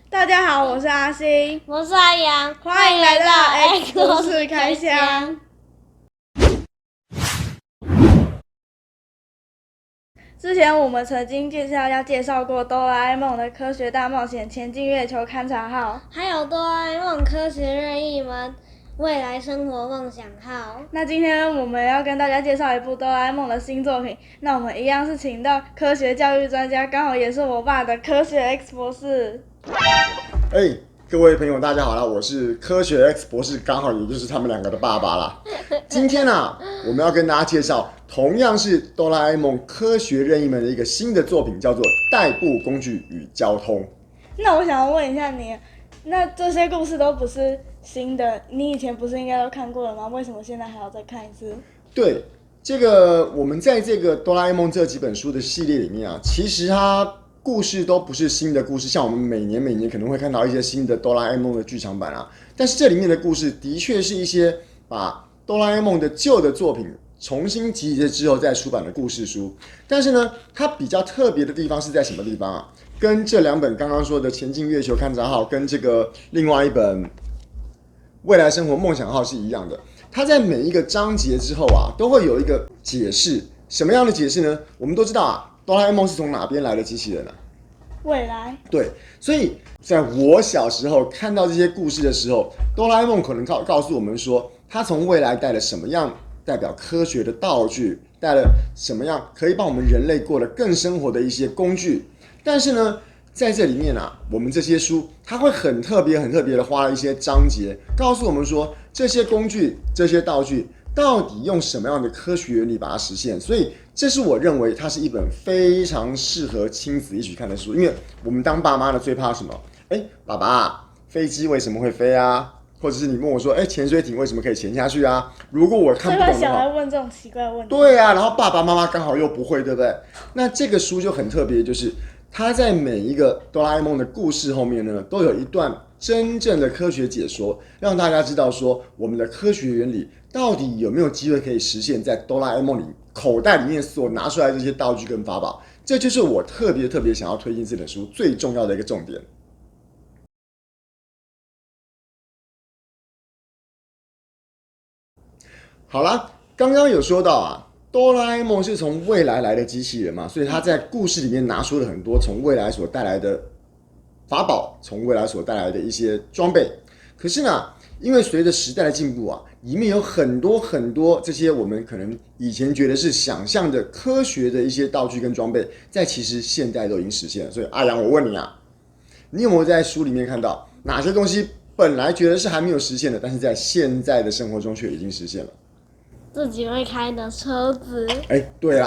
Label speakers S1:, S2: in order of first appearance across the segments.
S1: 大家好，我是阿星，
S2: 我是阿阳，
S1: 欢迎来到 X 故事开箱。之前我们曾经要介绍过哆啦 A 梦的科学大冒险、前进月球勘察号，
S2: 还有哆啦 A 梦科学任意门、未来生活梦想号。
S1: 那今天我们要跟大家介绍一部哆啦 A 梦的新作品。那我们一样是请到科学教育专家，刚好也是我爸的科学 X 博士。
S3: 各位朋友，大家好啦！我是科学 X 博士，刚好也就是他们两个的爸爸啦。今天我们要跟大家介绍同样是哆啦 A 梦科学任意门的一个新的作品，叫做《代步工具与交通》。
S1: 那我想要问一下你，那这些故事都不是新的，你以前不是应该都看过了吗？为什么现在还要再看一次？
S3: 对，这个我们在这个哆啦 A 梦这几本书的系列里面其实它故事都不是新的故事，像我们每年可能会看到一些新的哆啦 A 梦的剧场版但是这里面的故事的确是一些把哆啦 A 梦的旧的作品重新集结之后再出版的故事书。但是呢，它比较特别的地方是在什么地方跟这两本刚刚说的《前进月球勘察号》跟这个另外一本《未来生活梦想号》是一样的。它在每一个章节之后都会有一个解释。什么样的解释呢？我们都知道哆啦 A 梦是从哪边来的机器人
S1: 未来。
S3: 对，所以在我小时候看到这些故事的时候，哆啦 A 梦可能告诉我们说，他从未来带了什么样代表科学的道具，带了什么样可以帮我们人类过得更生活的一些工具。但是呢，在这里面我们这些书它会很特别的花了一些章节，告诉我们说这些工具、这些道具到底用什么样的科学原理把它实现。所以这是我认为它是一本非常适合亲子一起看的书。因为我们当爸妈的最怕什么？爸爸，飞机为什么会飞或者是你问我说，潜水艇为什么可以潜下去如果我看不懂的话，
S1: 小孩问这种奇怪的问题。
S3: 对然后爸爸妈妈刚好又不会，对不对？那这个书就很特别，就是它在每一个哆啦 A 梦的故事后面呢，都有一段真正的科学解说，让大家知道说我们的科学原理到底有没有机会可以实现在哆啦 A 梦里口袋里面所拿出来的这些道具跟法宝。这就是我特别想要推荐这本书最重要的一个重点。好啦，刚刚有说到哆啦 A 梦是从未来来的机器人嘛，所以他在故事里面拿出了很多从未来所带来的法宝，从未来所带来的一些装备。可是呢，因为随着时代的进步里面有很多这些我们可能以前觉得是想象的科学的一些道具跟装备，在其实现代都已经实现了。所以阿阳，我问你你有没有在书里面看到哪些东西本来觉得是还没有实现的，但是在现在的生活中却已经实现了？
S2: 自己会开的车子。
S3: 对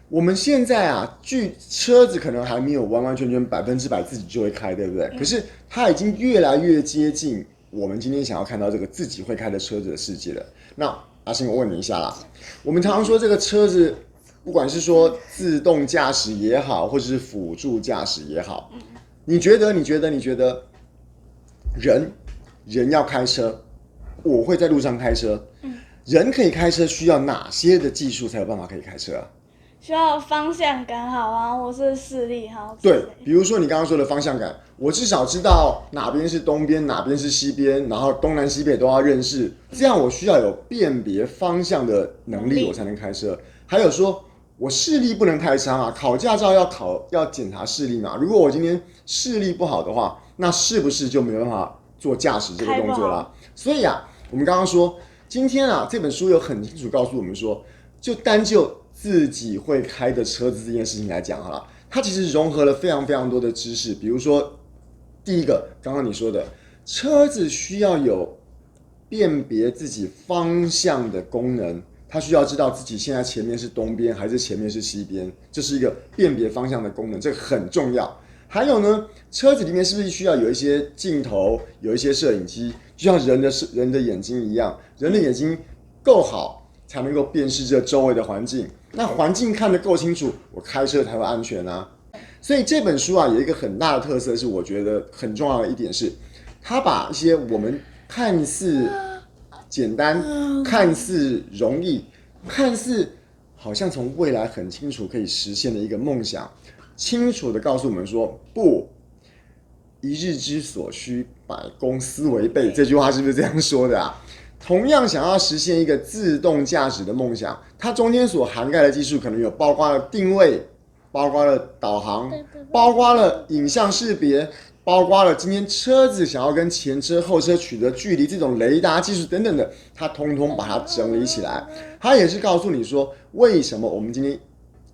S3: 我们现在距车子可能还没有完全100%自己就会开，对不对？可是它已经越来越接近我们今天想要看到这个自己会开的车子的世界了。那阿星，我问你一下啦，我们常常说这个车子，不管是说自动驾驶也好，或者是辅助驾驶也好，你觉得人要开车，我会在路上开车，人可以开车需要哪些的技术才有办法可以开车
S1: 需要方向感好或是视力好。
S3: 对，比如说你刚刚说的方向感，我至少知道哪边是东边，哪边是西边，然后东南西北都要认识，这样我需要有辨别方向的能力，我才能开车。还有说我视力不能太差考驾照要检查视力嘛。如果我今天视力不好的话，那是不是就没办法做驾驶这个动作啦？所以我们刚刚说，今天这本书有很清楚告诉我们说，就单就自己会开的车子这件事情来讲它其实融合了非常多的知识。比如说第一个，刚刚你说的车子需要有辨别自己方向的功能，它需要知道自己现在前面是东边还是前面是西边，这是一个辨别方向的功能，这个很重要。还有呢，车子里面是不是需要有一些镜头，有一些摄影机，就像人的眼睛一样，人的眼睛够好才能够辨识这周围的环境，那环境看得够清楚，我开车才会安全所以这本书有一个很大的特色，是我觉得很重要的一点是，它把一些我们看似简单、看似容易、看似好像从未来很清楚可以实现的一个梦想，清楚的告诉我们说，不，一日之所需，百公司为备，这句话是不是这样说的啊？同样想要实现一个自动驾驶的梦想，它中间所涵盖的技术可能有包括了定位，包括了导航，包括了影像识别，包括了今天车子想要跟前车后车取得距离这种雷达技术等等的，它通通把它整理起来。它也是告诉你说，为什么我们今天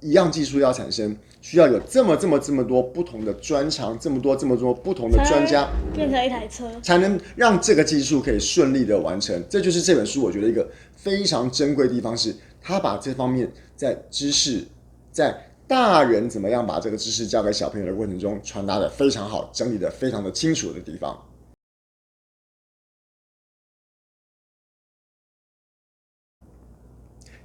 S3: 一样技术要产生，需要有这么多不同的专长，这么多不同的专家，
S1: 变成一台车，
S3: 才能让这个技术可以顺利的完成。这就是这本书我觉得一个非常珍贵的地方，是他把这方面在知识，在大人怎么样把这个知识教给小朋友的过程中传达的非常好，整理的非常的清楚的地方。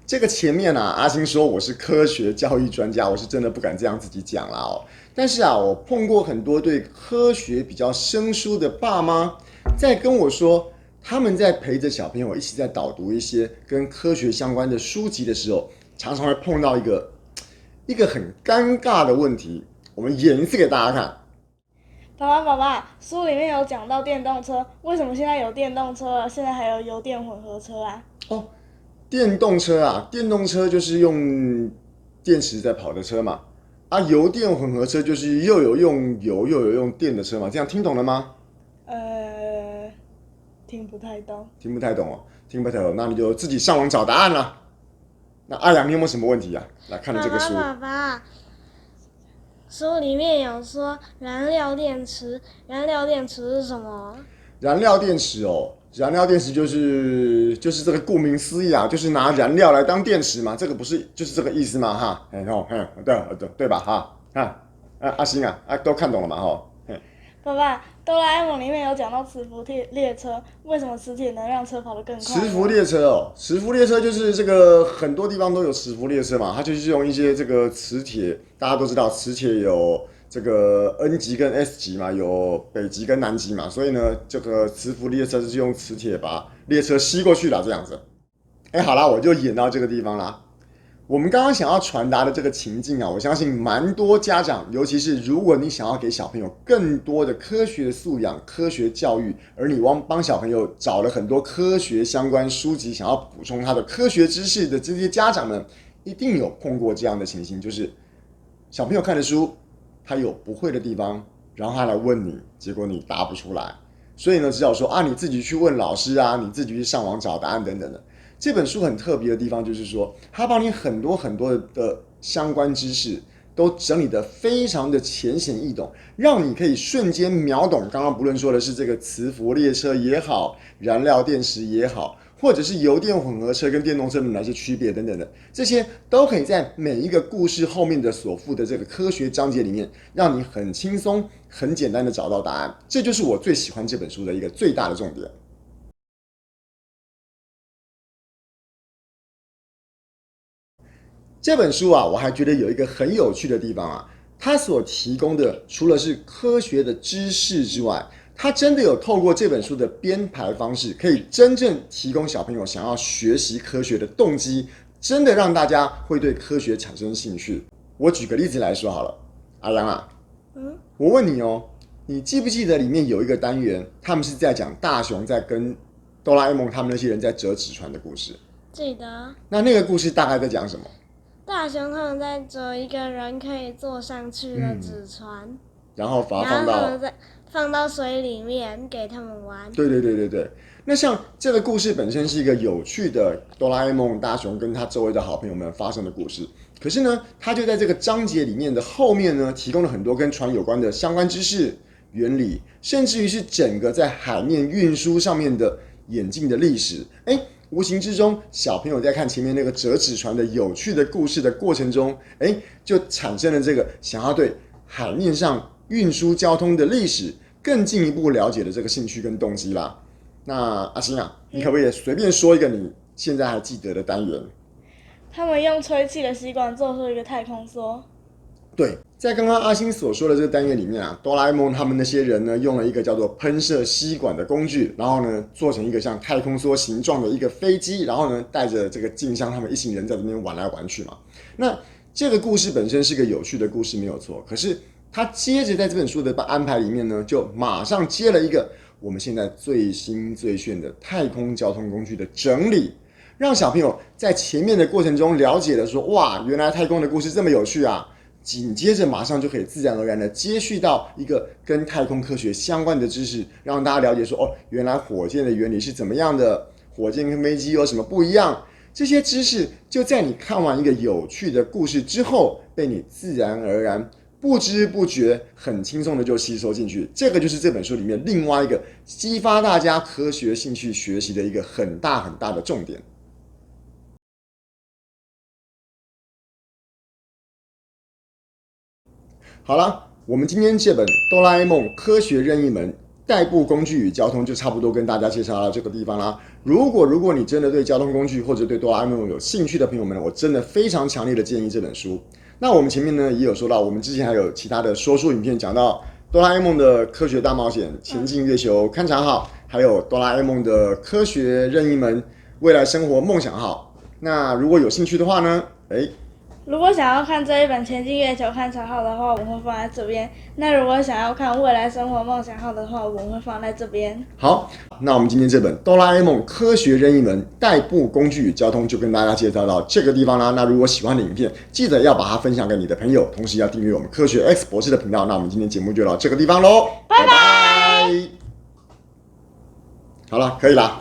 S3: 这个前面啊，阿星说我是科学教育专家，我是真的不敢这样自己讲啦哦。但是啊，我碰过很多对科学比较生疏的爸妈，在跟我说，他们在陪着小朋友一起在导读一些跟科学相关的书籍的时候，常常会碰到一个很尴尬的问题。我们演一次给大家看。
S1: 爸爸，书里面有讲到电动车，为什么现在有电动车了，现在还有油电混合车啊？
S3: 哦，电动车啊，电动车就是用电池在跑的车嘛。啊，油电混合车就是又有用油又有用电的车嘛。这样听懂了吗？
S1: 听不太懂。
S3: 听不太懂哦，听不太懂，那你就自己上网找答案啦。那阿阳，你有没有什么问题啊？来看了这个书。
S2: 爸爸，书里面有说燃料电池是什么？
S3: 燃料电池哦，燃料电池就是这个顾名思义啊，就是拿燃料来当电池嘛，这个不是就是这个意思吗？哈，对吧？哈，阿星啊，都看懂了嘛？哈，
S1: 爸爸，哆啦 A 梦里面有讲到磁浮列车，为什么磁铁能让车跑得更快？
S3: 磁浮列车哦，磁浮列车就是这个很多地方都有磁浮列车嘛，它就是用一些这个磁铁，大家都知道磁铁有这个 N 级跟 S 级嘛，有北极跟南极嘛，所以呢，这个磁浮列车就是用磁铁把列车吸过去了这样子。好啦，我就演到这个地方啦。我们刚刚想要传达的这个情境啊，我相信蛮多家长，尤其是如果你想要给小朋友更多的科学素养、科学教育，而你帮小朋友找了很多科学相关书籍，想要补充他的科学知识的这些家长们，一定有碰过这样的情形，就是小朋友看的书，他有不会的地方，然后他来问你，结果你答不出来，所以呢，只好说啊，你自己去问老师啊，你自己去上网找答案等等的。这本书很特别的地方就是说，它帮你很多的相关知识都整理得非常的浅显易懂，让你可以瞬间秒懂。刚刚不论说的是这个磁浮列车也好，燃料电池也好，或者是油电混合车跟电动车的哪些区别等等的，这些都可以在每一个故事后面的所附的这个科学章节里面，让你很轻松、很简单的找到答案。这就是我最喜欢这本书的一个最大的重点。这本书啊，我还觉得有一个很有趣的地方啊，它所提供的除了是科学的知识之外，它真的有透过这本书的编排方式，可以真正提供小朋友想要学习科学的动机，真的让大家会对科学产生兴趣。我举个例子来说好了，阿阳啊，我问你哦，你记不记得里面有一个单元，他们是在讲大雄在跟哆啦 A 梦他们那些人在折纸船的故事？
S2: 记得。
S3: 那个故事大概在讲什么？
S2: 大雄他们在折一个人可以坐上去的纸船，
S3: 然后把它
S2: 放到水里面给他们玩。
S3: 对。那像这个故事本身是一个有趣的哆啦 A 梦大雄跟他周围的好朋友们发生的故事，可是呢，他就在这个章节里面的后面呢，提供了很多跟船有关的相关知识、原理，甚至于是整个在海面运输上面的演进的历史。无形之中，小朋友在看前面那个折纸船的有趣的故事的过程中，就产生了这个想要对海面上运输交通的历史更进一步了解的这个兴趣跟动机啦。那阿星啊，你可不可以随便说一个你现在还记得的单元？
S1: 他们用吹气的吸管做出一个太空梭。
S3: 对，在刚刚阿星所说的这个单元里面啊，哆啦 A 梦他们那些人呢，用了一个叫做喷射吸管的工具，然后呢，做成一个像太空梭形状的一个飞机，然后呢，带着这个静香他们一行人在这边玩来玩去嘛。那这个故事本身是个有趣的故事，没有错。可是他接着在这本书的安排里面呢，就马上接了一个我们现在最新最炫的太空交通工具的整理，让小朋友在前面的过程中了解了说，哇，原来太空的故事这么有趣啊！紧接着马上就可以自然而然的接续到一个跟太空科学相关的知识，让大家了解说，哦，原来火箭的原理是怎么样的，火箭跟飞机有什么不一样。这些知识就在你看完一个有趣的故事之后，被你自然而然、不知不觉、很轻松的就吸收进去。这个就是这本书里面另外一个激发大家科学兴趣学习的一个很大很大的重点。好了，我们今天这本《哆啦 A 梦科学任意门》代步工具与交通就差不多跟大家介绍到这个地方啦。如果你真的对交通工具或者对哆啦 A 梦有兴趣的朋友们，我真的非常强烈的建议这本书。那我们前面呢也有说到，我们之前还有其他的说书影片讲到哆啦 A 梦的科学大冒险、前进月球、勘察号，还有哆啦 A 梦的科学任意门、未来生活梦想号。那如果有兴趣的话呢，
S1: 如果想要看这一本《前进月球勘察号》的话，我们会放在这边。那如果想要看《未来生活梦想号》的话，我们会放在这边。
S3: 好，那我们今天这本《哆啦 A 梦科学任意门代步工具与交通》就跟大家介绍到这个地方啦。那如果喜欢的影片，记得要把它分享给你的朋友，同时要订阅我们科学 X 博士的频道。那我们今天节目就到这个地方喽，拜拜。好了，可以啦。